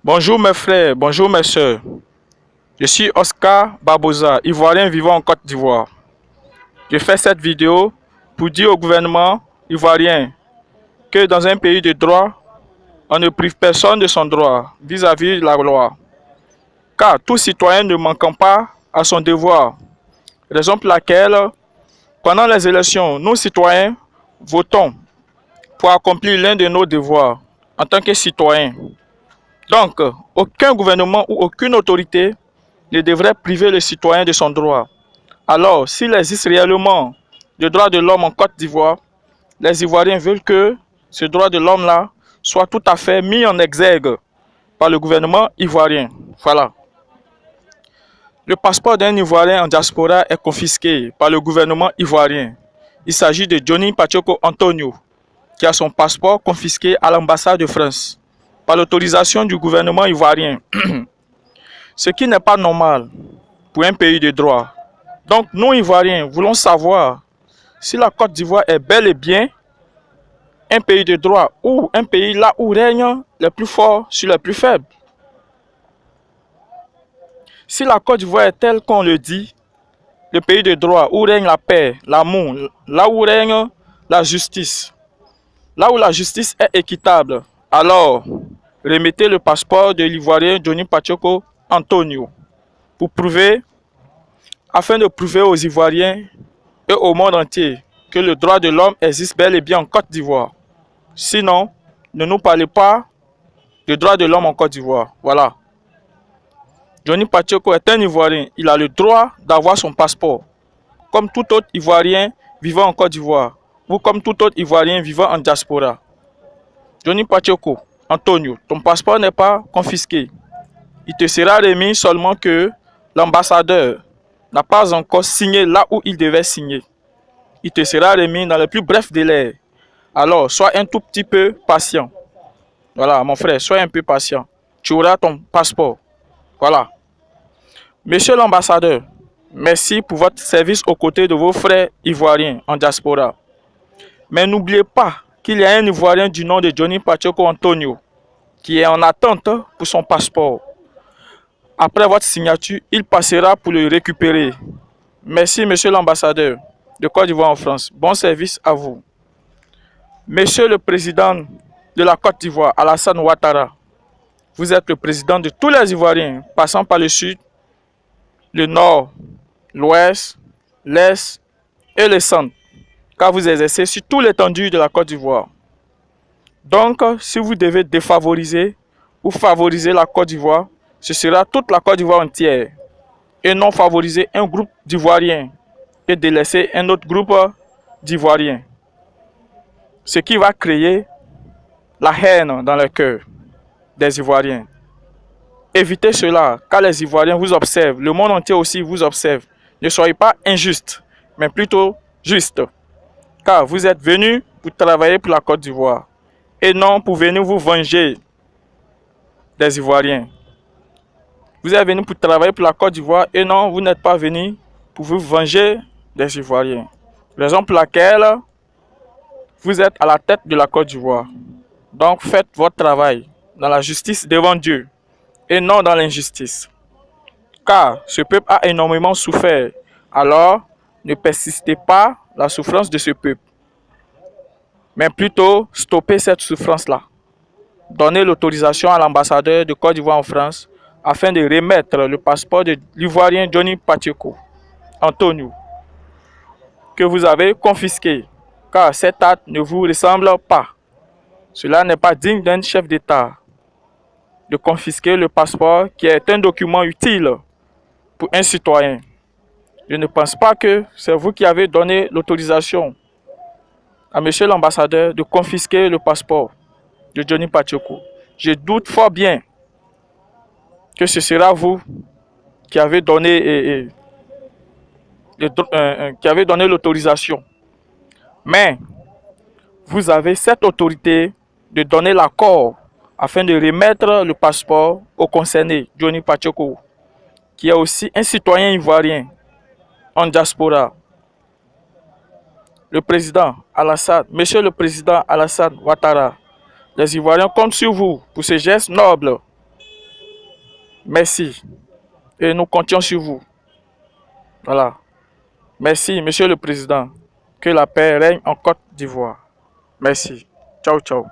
Bonjour mes frères, bonjour mes sœurs. Je suis Oscar Barbosa, Ivoirien vivant en Côte d'Ivoire. Je fais cette vidéo pour dire au gouvernement ivoirien que dans un pays de droit, on ne prive personne de son droit vis-à-vis de la loi. Car tout citoyen ne manquant pas à son devoir. Raison pour laquelle, pendant les élections, nous citoyens votons pour accomplir l'un de nos devoirs en tant que citoyens. Donc, aucun gouvernement ou aucune autorité ne devrait priver le citoyen de son droit. Alors, s'il existe réellement le droit de l'homme en Côte d'Ivoire, les Ivoiriens veulent que ce droit de l'homme-là soit tout à fait mis en exergue par le gouvernement ivoirien. Voilà. Le passeport d'un Ivoirien en diaspora est confisqué par le gouvernement ivoirien. Il s'agit de Johnny Pachoko Antonio, qui a son passeport confisqué à l'ambassade de France par l'autorisation du gouvernement ivoirien. Ce qui n'est pas normal pour un pays de droit. Donc nous, Ivoiriens, voulons savoir si la Côte d'Ivoire est bel et bien un pays de droit ou un pays là où règnent les plus forts sur les plus faibles. Si la Côte d'Ivoire est telle qu'on le dit, le pays de droit où règne la paix, l'amour, là où règne la justice, là où la justice est équitable, alors remettez le passeport de l'Ivoirien Johnny Pachoko Antonio afin de prouver aux Ivoiriens et au monde entier que le droit de l'homme existe bel et bien en Côte d'Ivoire. Sinon, ne nous parlez pas de droit de l'homme en Côte d'Ivoire. Voilà. Johnny Pachoko est un Ivoirien. Il a le droit d'avoir son passeport, comme tout autre Ivoirien vivant en Côte d'Ivoire, ou comme tout autre Ivoirien vivant en diaspora. Johnny Pachoko Antonio, ton passeport n'est pas confisqué. Il te sera remis seulement que l'ambassadeur n'a pas encore signé là où il devait signer. Il te sera remis dans les plus brefs délais. Alors, sois un tout petit peu patient. Voilà, mon frère, sois un peu patient. Tu auras ton passeport. Voilà. Monsieur l'ambassadeur, merci pour votre service aux côtés de vos frères ivoiriens en diaspora. Mais n'oubliez pas qu'il y a un Ivoirien du nom de Johnny Pachoko Antonio qui est en attente pour son passeport. Après votre signature, il passera pour le récupérer. Merci, monsieur l'ambassadeur de Côte d'Ivoire en France. Bon service à vous. Monsieur le président de la Côte d'Ivoire, Alassane Ouattara, vous êtes le président de tous les Ivoiriens, passant par le sud, le nord, l'ouest, l'est et le centre, car vous exercez sur toute l'étendue de la Côte d'Ivoire. Donc, si vous devez défavoriser ou favoriser la Côte d'Ivoire, ce sera toute la Côte d'Ivoire entière, et non favoriser un groupe d'Ivoiriens et délaisser un autre groupe d'Ivoiriens. Ce qui va créer la haine dans le cœur des Ivoiriens. Évitez cela, car les Ivoiriens vous observent, le monde entier aussi vous observe. Ne soyez pas injustes, mais plutôt justes, car vous êtes venus pour travailler pour la Côte d'Ivoire, et non pour venir vous venger des Ivoiriens. Vous êtes venus pour travailler pour la Côte d'Ivoire, et non, vous n'êtes pas venus pour vous venger des Ivoiriens. Raison pour laquelle vous êtes à la tête de la Côte d'Ivoire. Donc faites votre travail dans la justice devant Dieu et non dans l'injustice. Car ce peuple a énormément souffert. Alors ne persistez pas la souffrance de ce peuple, mais plutôt stoppez cette souffrance-là. Donnez l'autorisation à l'ambassadeur de Côte d'Ivoire en France afin de remettre le passeport de l'Ivoirien Johnny Pachoko Antonio que vous avez confisqué, car cet acte ne vous ressemble pas. Cela n'est pas digne d'un chef d'État de confisquer le passeport qui est un document utile pour un citoyen. Je ne pense pas que c'est vous qui avez donné l'autorisation à monsieur l'ambassadeur de confisquer le passeport de Johnny Pachoko. Je doute fort bien que ce sera vous qui avez donné l'autorisation. Mais vous avez cette autorité de donner l'accord afin de remettre le passeport au concerné, Johnny Pachoko, qui est aussi un citoyen ivoirien en diaspora. Le président Alassane, monsieur le président Alassane Ouattara, les Ivoiriens comptent sur vous pour ce geste noble Merci. Et nous comptons sur vous. Voilà. Merci, Monsieur le Président. Que la paix règne en Côte d'Ivoire. Merci. Ciao, ciao.